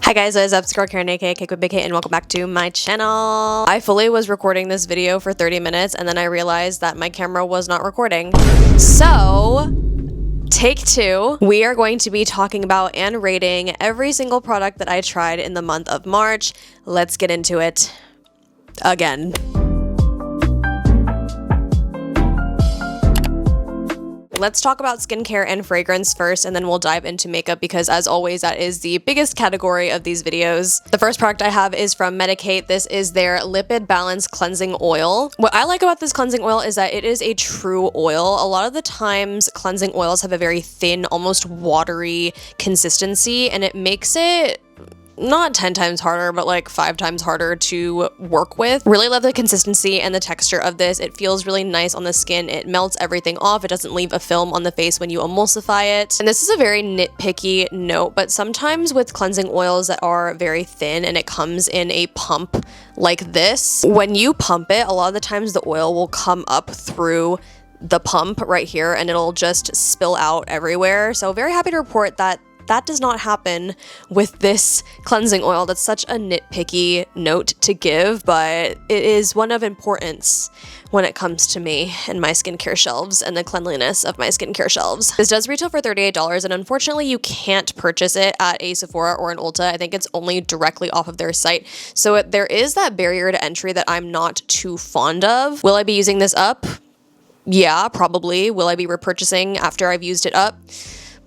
Hi guys, what is up? It's Girl Karen aka cakedbybabyk and welcome back to my channel. I fully was recording this video for 30 minutes and then I realized that my camera was not recording. So, take two. We are going to be talking about and rating every single product that I tried in the month of March. Let's get into it again. Let's talk about skincare and fragrance first, and then we'll dive into makeup because, as always, that is the biggest category of these videos. The first product I have is from Medicate. This is their Lipid Balance Cleansing Oil. What I like about this cleansing oil is that it is a true oil. A lot of the times, cleansing oils have a very thin, almost watery consistency, and it makes it not 10 times harder, but like 5 times harder to work with. Really love the consistency and the texture of this. It feels really nice on the skin. It melts everything off. It doesn't leave a film on the face when you emulsify it. And this is a very nitpicky note, but sometimes with cleansing oils that are very thin and it comes in a pump like this, when you pump it, a lot of the times the oil will come up through the pump right here and it'll just spill out everywhere. So very happy to report that that does not happen with this cleansing oil. That's such a nitpicky note to give, but it is one of importance when it comes to me and my skincare shelves and the cleanliness of my skincare shelves. This does retail for $38, and unfortunately you can't purchase it at a Sephora or an Ulta. I think it's only directly off of their site. So there is that barrier to entry that I'm not too fond of. Will I be using this up? Yeah, probably. Will I be repurchasing after I've used it up?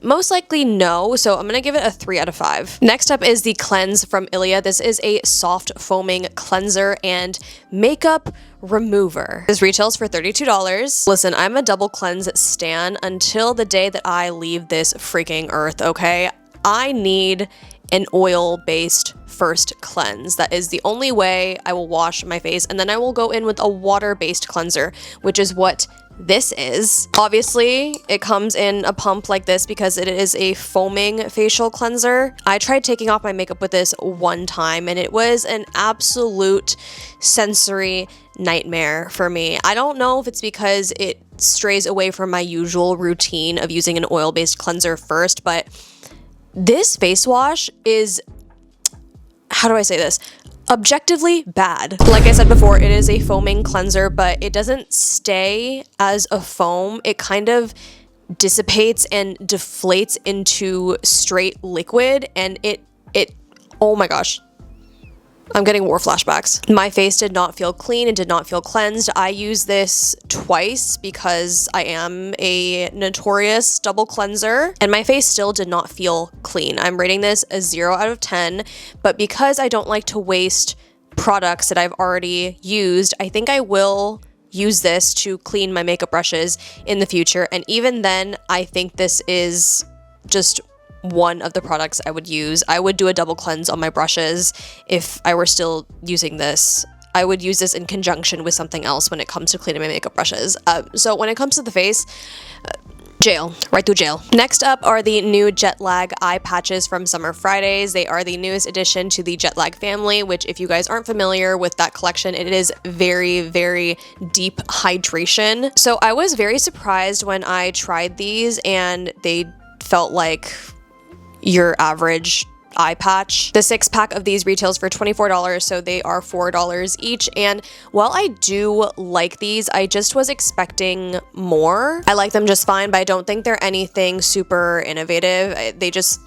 Most likely no, so I'm gonna give it a 3 out of 5. Next up is the Cleanse from Ilia. This is a soft foaming cleanser and makeup remover. This retails for $32. Listen, I'm a double cleanse stan until the day that I leave this freaking earth, okay? I need an oil-based first cleanse. That is the only way I will wash my face, and then I will go in with a water-based cleanser, which is what this is. Obviously, it comes in a pump like this because it is a foaming facial cleanser. I tried taking off my makeup with this one time and it was an absolute sensory nightmare for me. I don't know if it's because it strays away from my usual routine of using an oil-based cleanser first, but this face wash is, how do I say this? Objectively bad. Like I said before, it is a foaming cleanser, but it doesn't stay as a foam. It kind of dissipates and deflates into straight liquid, and it oh my gosh. I'm getting war flashbacks. My face did not feel clean. It did not feel cleansed. I used this twice because I am a notorious double cleanser and my face still did not feel clean. I'm rating this a 0 out of 10, but because I don't like to waste products that I've already used, I think I will use this to clean my makeup brushes in the future. And even then, I think this is just one of the products I would use. I would do a double cleanse on my brushes if I were still using this. I would use this in conjunction with something else when it comes to cleaning my makeup brushes. So when it comes to the face, jail, right through jail. Next up are the new Jet Lag eye patches from Summer Fridays. They are the newest addition to the Jet Lag family, which if you guys aren't familiar with that collection, it is very, very deep hydration. So I was very surprised when I tried these and they felt like your average eye patch. The 6-pack of these retails for $24, so they are $4 each. And while I do like these, I just was expecting more. I like them just fine, but I don't think they're anything super innovative. They just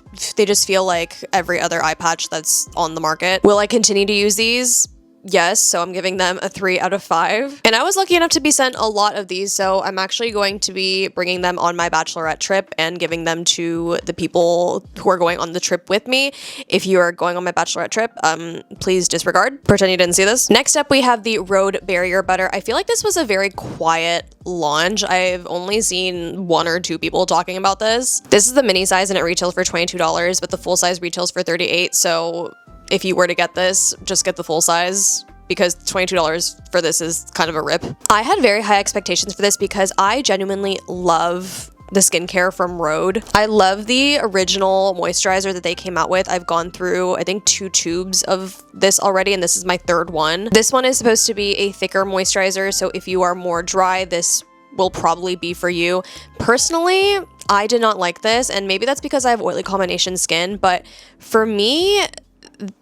feel like every other eye patch that's on the market. Will I continue to use these? Yes, so I'm giving them a 3 out of 5. And I was lucky enough to be sent a lot of these, so I'm actually going to be bringing them on my bachelorette trip and giving them to the people who are going on the trip with me. If you are going on my bachelorette trip, please disregard. Pretend you didn't see this. Next up, we have the Road Barrier Butter. I feel like this was a very quiet launch. I've only seen 1 or 2 people talking about this. This is the mini size and it retails for $22, but the full size retails for $38, so if you were to get this, just get the full size because $22 for this is kind of a rip. I had very high expectations for this because I genuinely love the skincare from Rhode. I love the original moisturizer that they came out with. I've gone through, I think, 2 tubes of this already, and this is my 3rd one. This one is supposed to be a thicker moisturizer, so if you are more dry, this will probably be for you. Personally, I did not like this, and maybe that's because I have oily combination skin, but for me,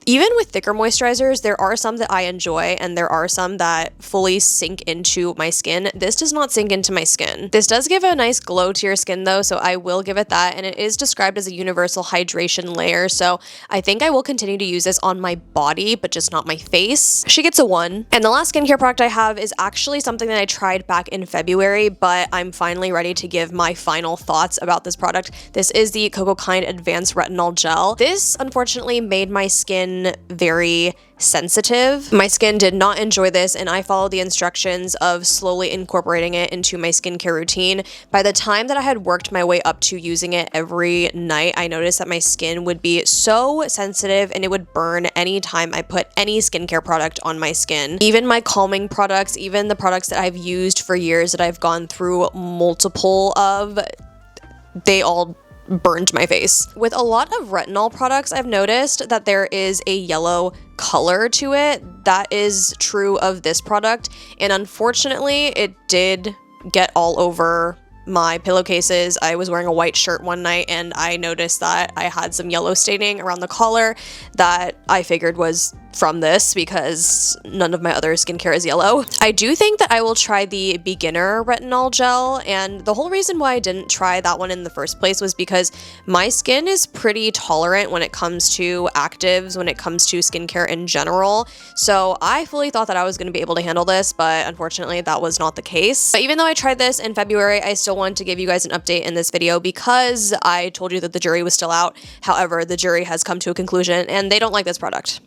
even with thicker moisturizers, there are some that I enjoy and there are some that fully sink into my skin. This does not sink into my skin. This does give a nice glow to your skin though, so I will give it that, and it is described as a universal hydration layer, so I think I will continue to use this on my body, but just not my face. She gets a 1. And the last skincare product I have is actually something that I tried back in February, but I'm finally ready to give my final thoughts about this product. This is the Coco Kind Advanced Retinol Gel. This unfortunately made my skin very sensitive. My skin did not enjoy this, and I followed the instructions of slowly incorporating it into my skincare routine. By the time that I had worked my way up to using it every night, I noticed that my skin would be so sensitive and it would burn anytime I put any skincare product on my skin. Even my calming products, even the products that I've used for years that I've gone through multiple of, they all burned my face. With a lot of retinol products, I've noticed that there is a yellow color to it. That is true of this product, and unfortunately it did get all over my pillowcases. I was wearing a white shirt one night and I noticed that I had some yellow staining around the collar that I figured was from this because none of my other skincare is yellow. I do think that I will try the beginner retinol gel, and the whole reason why I didn't try that one in the first place was because my skin is pretty tolerant when it comes to actives, when it comes to skincare in general. So I fully thought that I was going to be able to handle this, but unfortunately that was not the case. But even though I tried this in February, I still wanted to give you guys an update in this video because I told you that the jury was still out. However, the jury has come to a conclusion and they don't like this product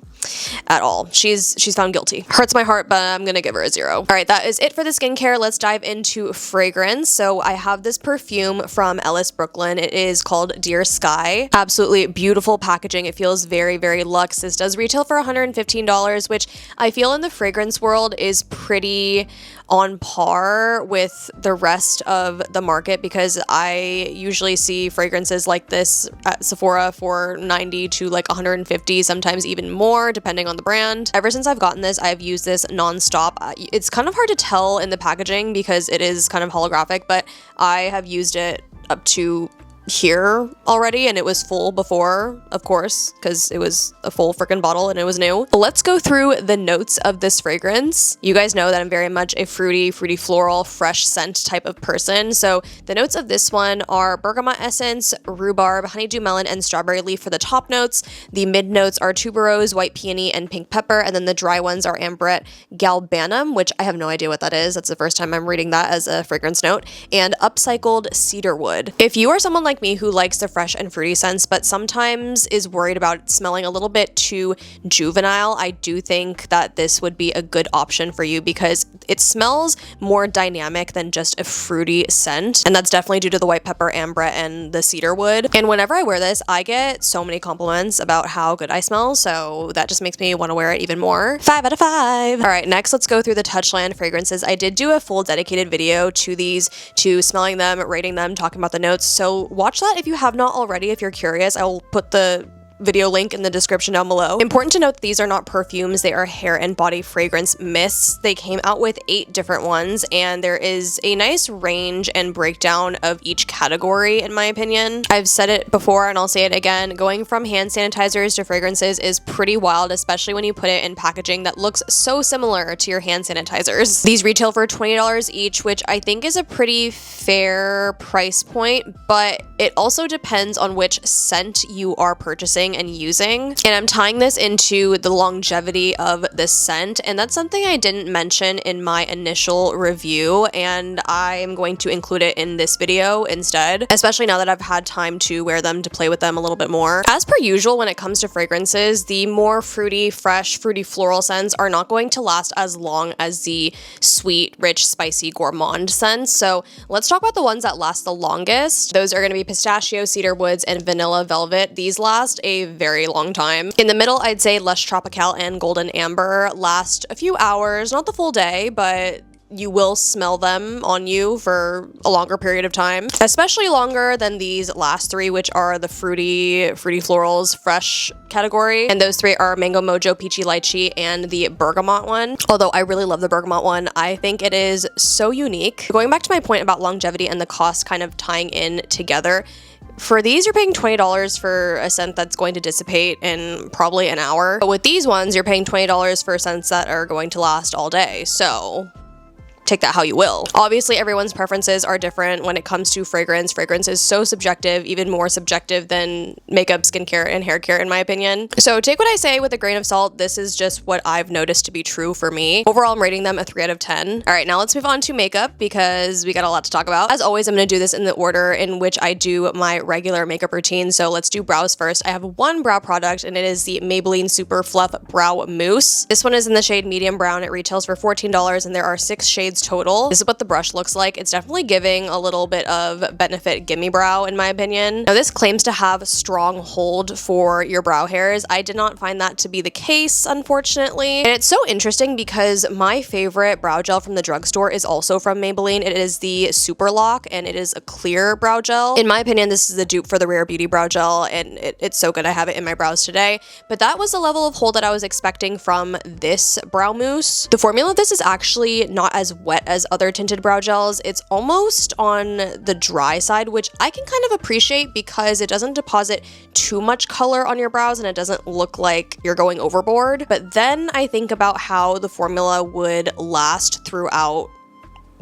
at all. She's found guilty. Hurts my heart, but I'm gonna give her a 0. All right, that is it for the skincare. Let's dive into fragrance. So I have this perfume from Ellis Brooklyn. It is called Dear Sky. Absolutely beautiful packaging. It feels very, very luxe. This does retail for $115, which I feel in the fragrance world is pretty on par with the rest of the market, because I usually see fragrances like this at Sephora for $90 to like $150, sometimes even more depending on the brand. Ever since I've gotten this, I've used this non-stop. It's kind of hard to tell in the packaging because it is kind of holographic, but I have used it up to here already, and it was full before, of course, because it was a full freaking bottle and it was new. But let's go through the notes of this fragrance. You guys know that I'm very much a fruity floral, fresh scent type of person. So the notes of this one are bergamot essence, rhubarb, honeydew melon, and strawberry leaf for the top notes. The mid notes are tuberose, white peony, and pink pepper, and then the dry ones are ambrette galbanum, which I have no idea what that is. That's the first time I'm reading that as a fragrance note, and upcycled cedarwood. If you are someone like me who likes the fresh and fruity scents but sometimes is worried about it smelling a little bit too juvenile, I do think that this would be a good option for you because it smells more dynamic than just a fruity scent, and that's definitely due to the white pepper, ambrette, and the cedarwood. And whenever I wear this, I get so many compliments about how good I smell, so that just makes me want to wear it even more. 5 out of 5. All right, next let's go through the Touchland fragrances. I did do a full dedicated video to these, to smelling them, rating them, talking about the notes, so watch that if you have not already. If you're curious, I will put the video link in the description down below. Important to note, these are not perfumes, they are hair and body fragrance mists. They came out with 8 different ones, and there is a nice range and breakdown of each category in my opinion. I've said it before and I'll say it again, going from hand sanitizers to fragrances is pretty wild, especially when you put it in packaging that looks so similar to your hand sanitizers. These retail for $20 each, which I think is a pretty fair price point, but it also depends on which scent you are purchasing and using. And I'm tying this into the longevity of this scent, and that's something I didn't mention in my initial review, and I am going to include it in this video instead, especially now that I've had time to wear them, to play with them a little bit more. As per usual, when it comes to fragrances, the more fruity, fresh, fruity floral scents are not going to last as long as the sweet, rich, spicy, gourmand scents. So let's talk about the ones that last the longest. Those are going to be pistachio, cedar woods, and vanilla velvet. These last a very long time. In the middle, I'd say Lush Tropical and Golden Amber last a few hours, not the full day, but you will smell them on you for a longer period of time, especially longer than these last 3, which are the fruity florals, fresh category. And those 3 are Mango Mojo, Peachy Lychee, and the bergamot one. Although I really love the bergamot one. I think it is so unique. Going back to my point about longevity and the cost kind of tying in together, for these, you're paying $20 for a scent that's going to dissipate in probably an hour. But with these ones, you're paying $20 for scents that are going to last all day. So take that how you will. Obviously, everyone's preferences are different when it comes to fragrance. Fragrance is so subjective, even more subjective than makeup, skincare, and hair care, in my opinion. So take what I say with a grain of salt. This is just what I've noticed to be true for me. Overall, I'm rating them a 3 out of 10. All right, now let's move on to makeup because we got a lot to talk about. As always, I'm gonna do this in the order in which I do my regular makeup routine. So let's do brows first. I have one brow product and it is the Maybelline Super Fluff Brow Mousse. This one is in the shade medium brown. It retails for $14 and there are 6 shades total. This is what the brush looks like. It's definitely giving a little bit of Benefit Gimme Brow in my opinion. Now this claims to have strong hold for your brow hairs. I did not find that to be the case, unfortunately. And it's so interesting because my favorite brow gel from the drugstore is also from Maybelline. It is the Super Lock and it is a clear brow gel. In my opinion, this is the dupe for the Rare Beauty brow gel and it's so good. I have it in my brows today. But that was the level of hold that I was expecting from this brow mousse. The formula of this is actually not as wet as other tinted brow gels. It's almost on the dry side, which I can kind of appreciate because it doesn't deposit too much color on your brows and it doesn't look like you're going overboard. But then I think about how the formula would last throughout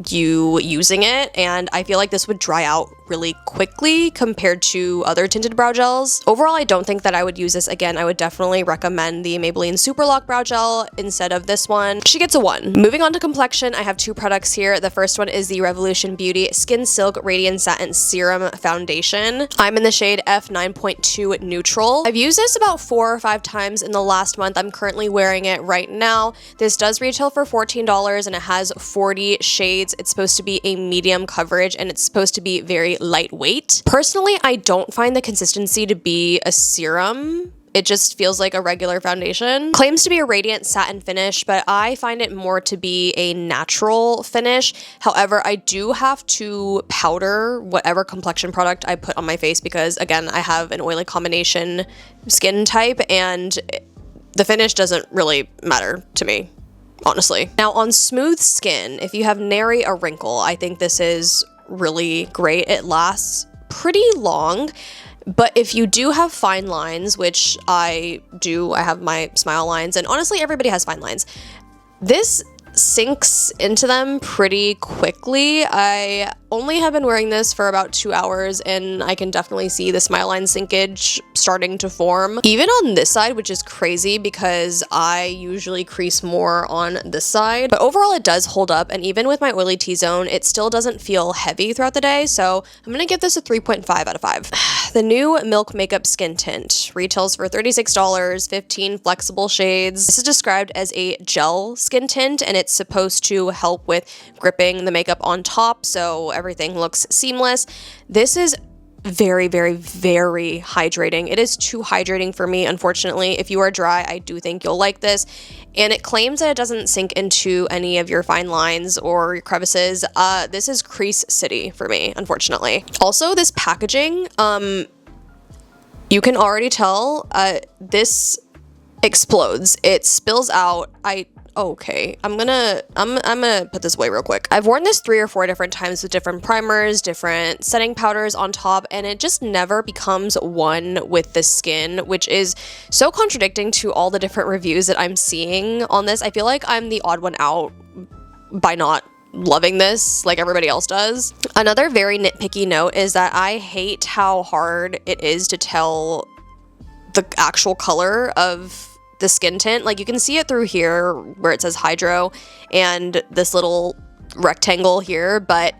you using it, and I feel like this would dry out really quickly compared to other tinted brow gels. Overall, I don't think that I would use this again. I would definitely recommend the Maybelline Super Lock Brow Gel instead of this one. She gets a 1. Moving on to complexion, I have 2 products here. The first one is the Revolution Beauty Skin Silk Radiant Satin Serum Foundation. I'm in the shade F9.2 Neutral. I've used this about 4 or 5 times in the last month. I'm currently wearing it right now. This does retail for $14 and it has 40 shades. It's supposed to be a medium coverage and it's supposed to be very lightweight. Personally, I don't find the consistency to be a serum. It just feels like a regular foundation. Claims to be a radiant satin finish, but I find it more to be a natural finish. However, I do have to powder whatever complexion product I put on my face because, again, I have an oily combination skin type and the finish doesn't really matter to me, honestly. Now, on smooth skin, if you have nary a wrinkle, I think this is really great. It lasts pretty long. But if you do have fine lines, which I do, I have my smile lines, and honestly, everybody has fine lines. This sinks into them pretty quickly. I only have been wearing this for about 2 hours and I can definitely see the smile line sinkage starting to form. Even on this side, which is crazy because I usually crease more on this side. But overall, it does hold up, and even with my oily T-zone, it still doesn't feel heavy throughout the day, so I'm gonna give this a 3.5 out of 5. The new Milk Makeup Skin Tint retails for $36, 15 flexible shades. This is described as a gel skin tint, and it's supposed to help with gripping the makeup on top, so everything looks seamless. This is very, very, very hydrating. It is too hydrating for me, unfortunately. If you are dry, I do think you'll like this. And it claims that it doesn't sink into any of your fine lines or your crevices. This is crease city for me, unfortunately. Also, this packaging, you can already tell this explodes. It spills out. Okay, I'm gonna put this away real quick. I've worn this 3 or 4 different times with different primers, different setting powders on top, and it just never becomes one with the skin, which is so contradicting to all the different reviews that I'm seeing on this. I feel like I'm the odd one out by not loving this like everybody else does. Another very nitpicky note is that I hate how hard it is to tell the actual color of the skin tint. Like, you can see it through here where it says hydro and this little rectangle here, but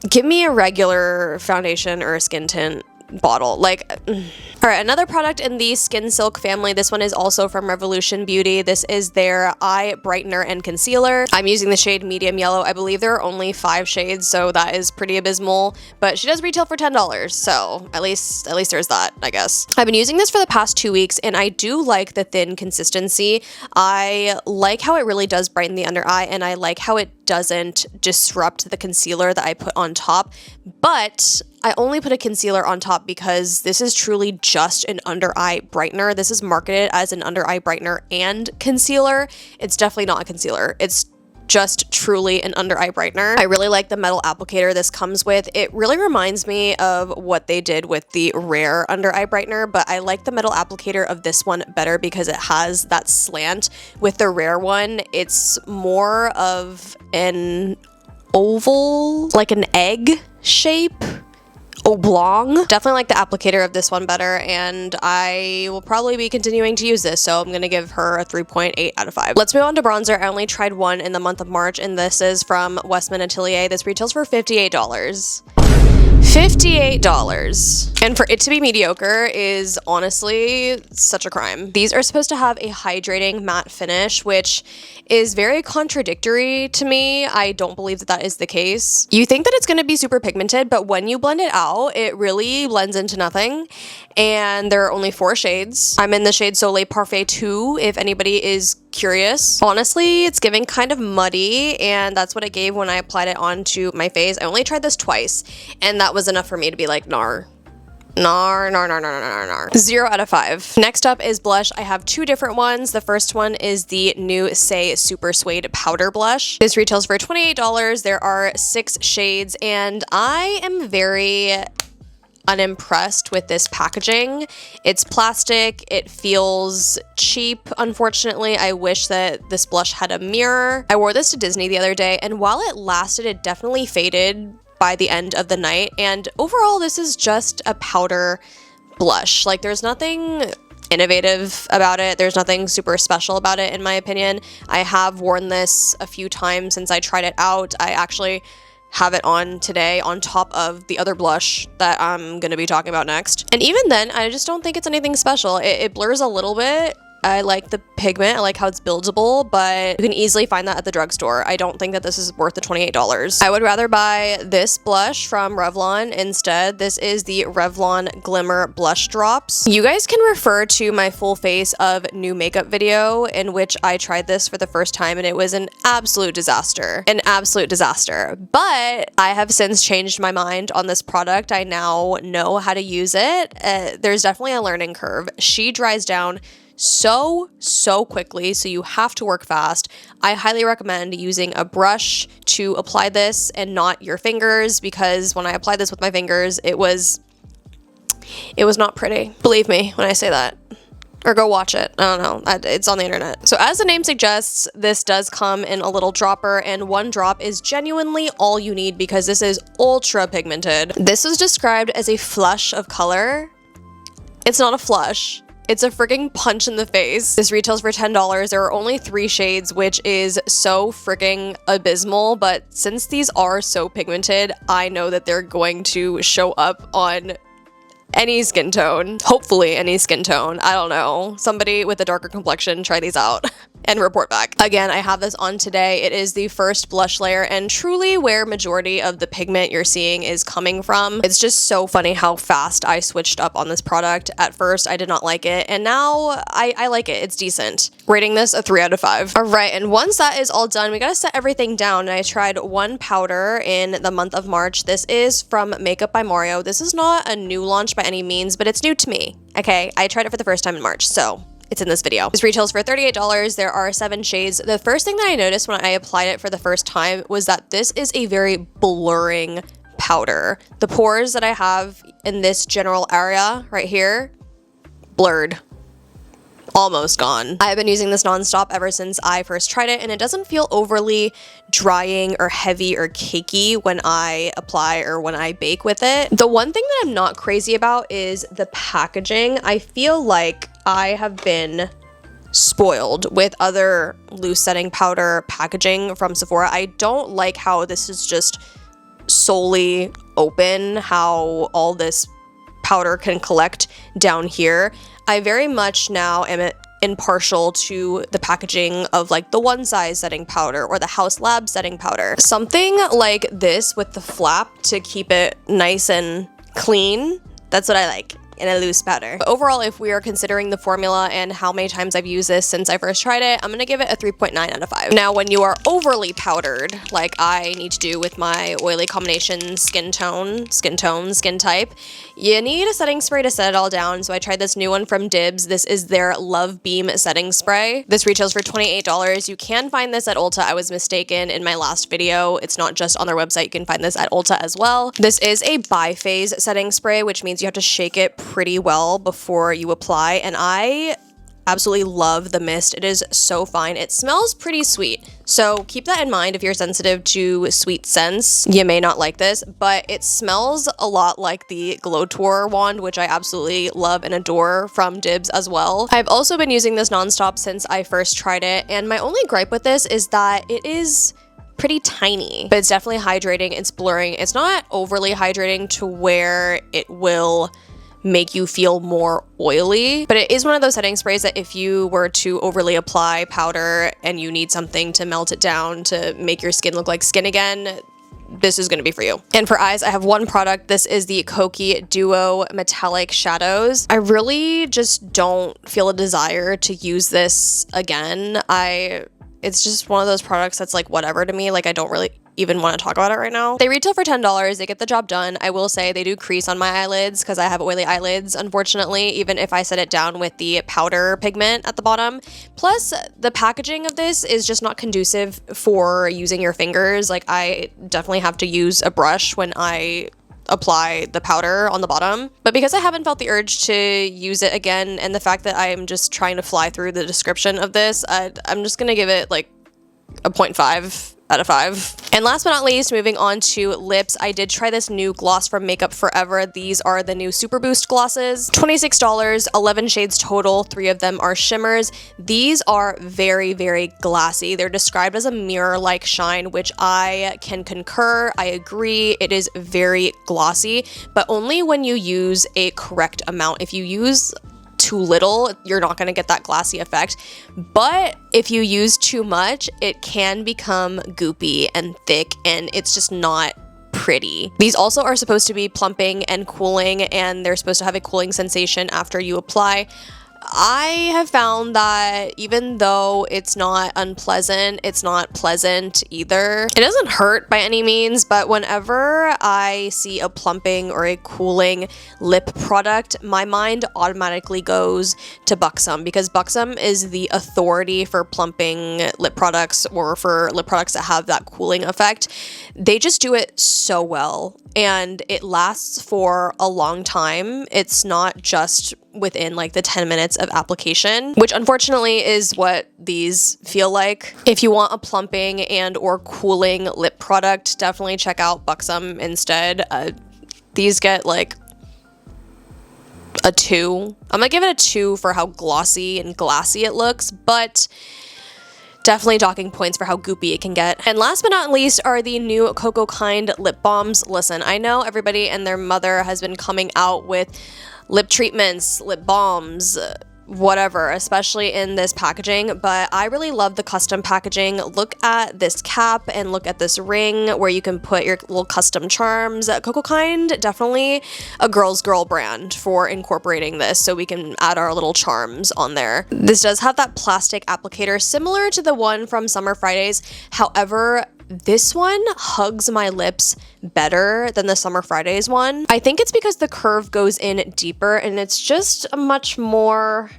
give me a regular foundation or a skin tint bottle. Like, all right, another product in the Skin Silk family. This one is also from Revolution Beauty. This is their eye brightener and concealer. I'm using the shade medium yellow. I believe there are only 5 shades, so that is pretty abysmal, but she does retail for $10, so at least there's that, I guess. I've been using this for the past 2 weeks and I do like the thin consistency. I like how it really does brighten the under eye, and I like how it doesn't disrupt the concealer that I put on top, but I only put a concealer on top because this is truly just an under eye brightener. This is marketed as an under eye brightener and concealer. It's definitely not a concealer. It's just truly an under eye brightener. I really like the metal applicator this comes with. It really reminds me of what they did with the Rare under eye brightener, but I like the metal applicator of this one better because it has that slant. With the Rare one, it's more of an oval, like an egg shape. Oblong. Definitely like the applicator of this one better, and I will probably be continuing to use this, so I'm gonna give her a 3.8 out of 5. Let's move on to bronzer. I only tried one in the month of March, and this is from Westman Atelier. This retails for $58. $58. And for it to be mediocre is honestly such a crime. These are supposed to have a hydrating matte finish, which is very contradictory to me. I don't believe that that is the case. You think that it's going to be super pigmented, but when you blend it out, it really blends into nothing. And there are only 4 shades. I'm in the shade Soleil Parfait 2, if anybody is curious. Honestly, it's giving kind of muddy, and that's what it gave when I applied it onto my face. I only tried this twice, and that was enough for me to be like, nar. Nar, nar, nar, nar, nar, nar. 0 out of 5. Next up is blush. I have 2 different ones. The first one is the new Say Super Suede Powder Blush. This retails for $28. There are 6 shades, and I am very unimpressed with this packaging. It's plastic. It feels cheap, unfortunately. I wish that this blush had a mirror. I wore this to Disney the other day, and while it lasted, it definitely faded by the end of the night. And overall, this is just a powder blush. Like, there's nothing innovative about it. There's nothing super special about it, in my opinion. I have worn this a few times since I tried it out. I actually have it on today on top of the other blush that I'm going to be talking about next. And even then, I just don't think it's anything special. It blurs a little bit. I like the pigment. I like how it's buildable, but you can easily find that at the drugstore. I don't think that this is worth the $28. I would rather buy this blush from Revlon instead. This is the Revlon Glimmer Blush Drops. You guys can refer to my full face of new makeup video in which I tried this for the first time, and it was an absolute disaster. An absolute disaster. But I have since changed my mind on this product. I now know how to use it. There's definitely a learning curve. She dries down so quickly, so you have to work fast. I highly recommend using a brush to apply this and not your fingers, because when I applied this with my fingers, it was not pretty. Believe me when I say that. Or go watch it. I don't know. It's on the internet. So as the name suggests, this does come in a little dropper, and 1 drop is genuinely all you need because this is ultra pigmented. This was described as a flush of color. It's not a flush. It's a freaking punch in the face. This retails for $10. There are only 3 shades, which is so freaking abysmal, but since these are so pigmented, I know that they're going to show up on any skin tone. Hopefully any skin tone. I don't know. Somebody with a darker complexion, try these out and report back. Again, I have this on today. It is the first blush layer and truly where majority of the pigment you're seeing is coming from. It's just so funny how fast I switched up on this product. At first, I did not like it, and now I like it. It's decent. Rating this a 3 out of 5. All right, and once that is all done, we gotta set everything down, and I tried 1 powder in the month of March. This is from Makeup by Mario. This is not a new launch by any means, but it's new to me. Okay, I tried it for the first time in March, so it's in this video. This retails for $38. There are 7 shades. The first thing that I noticed when I applied it for the first time was that this is a very blurring powder. The pores that I have in this general area right here, blurred. Almost gone. I've been using this nonstop ever since I first tried it, and it doesn't feel overly drying or heavy or cakey when I apply or when I bake with it. The one thing that I'm not crazy about is the packaging. I feel like I have been spoiled with other loose setting powder packaging from Sephora. I don't like how this is just solely open, how all this powder can collect down here. I very much now am impartial to the packaging of like the One Size setting powder or the House Lab setting powder. Something like this with the flap to keep it nice and clean. That's what I like. and a loose powder. But overall, if we are considering the formula and how many times I've used this since I first tried it, I'm gonna give it a 3.9 out of 5. Now, when you are overly powdered, like I need to do with my oily combination skin type, you need a setting spray to set it all down. So I tried this new one from Dibs. This is their Love Beam setting spray. This retails for $28. You can find this at Ulta. I was mistaken in my last video. It's not just on their website. You can find this at Ulta as well. This is a biphase setting spray, which means you have to shake it pretty well before you apply. And I absolutely love the mist. It is so fine. It smells pretty sweet. So keep that in mind if you're sensitive to sweet scents. You may not like this, but it smells a lot like the Glow Tour wand, which I absolutely love and adore from Dibs as well. I've also been using this nonstop since I first tried it, and my only gripe with this is that it is pretty tiny, but it's definitely hydrating. It's blurring. It's not overly hydrating to where it will make you feel more oily, but it is one of those setting sprays that if you were to overly apply powder and you need something to melt it down to make your skin look like skin again, this is going to be for you. And for eyes, I have one product. This is the Kokie Duo Metallic Shadows. I really just don't feel a desire to use this again. It's just one of those products that's like whatever to me. Like I don't really even want to talk about it right now. They retail for $10. They get the job done. I will say they do crease on my eyelids because I have oily eyelids, unfortunately, even if I set it down with the powder pigment at the bottom. Plus, the packaging of this is just not conducive for using your fingers. Like I definitely have to use a brush when I apply the powder on the bottom. But because I haven't felt the urge to use it again, and the fact that I'm just trying to fly through the description of this, I'm just gonna give it like a 0.5 out of 5. And last but not least, moving on to lips, I did try this new gloss from Makeup Forever. These are the new Super Boost glosses. $26, 11 shades total, 3 of them are shimmers. These are very, very glassy. They're described as a mirror-like shine, which I can concur. I agree. It is very glossy, but only when you use a correct amount. If you use too little, you're not going to get that glassy effect. But if you use too much, it can become goopy and thick, and it's just not pretty. These also are supposed to be plumping and cooling, and they're supposed to have a cooling sensation after you apply. I have found that even though it's not unpleasant, it's not pleasant either. It doesn't hurt by any means, but whenever I see a plumping or a cooling lip product, my mind automatically goes to Buxom, because Buxom is the authority for plumping lip products or for lip products that have that cooling effect. They just do it so well, and it lasts for a long time. It's not just within like the 10 minutes of application, which unfortunately is what these feel like. If you want a plumping and or cooling lip product, definitely check out Buxom instead. These get like a 2. I'm gonna give it a 2 for how glossy and glassy it looks, but definitely talking points for how goopy it can get. And last but not least are the new Coco Kind lip balms. Listen, I know everybody and their mother has been coming out with lip treatments, lip balms, whatever, especially in this packaging, but I really love the custom packaging. Look at this cap and look at this ring where you can put your little custom charms. Coco Kind, definitely a girl's girl brand for incorporating this so we can add our little charms on there. This does have that plastic applicator similar to the one from Summer Fridays. However, this one hugs my lips better than the Summer Fridays one. I think it's because the curve goes in deeper and it's just a much more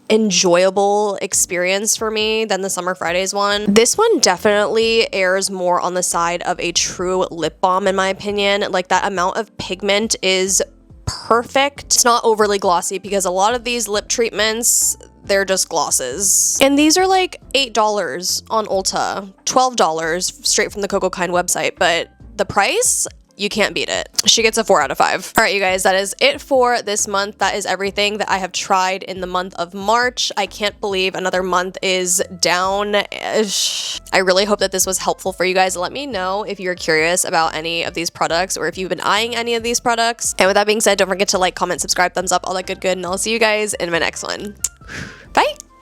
enjoyable experience for me than the Summer Fridays one. This one definitely airs more on the side of a true lip balm in my opinion. Like that amount of pigment is perfect. It's not overly glossy because a lot of these lip treatments, they're just glosses. And these are like $8 on Ulta, $12 straight from the Coco Kind website, but the price, you can't beat it. She gets a 4 out of 5. All right, you guys, that is it for this month. That is everything that I have tried in the month of March. I can't believe another month is down. I really hope that this was helpful for you guys. Let me know if you're curious about any of these products or if you've been eyeing any of these products. And with that being said, don't forget to like, comment, subscribe, thumbs up, all that good, and I'll see you guys in my next one. Bye.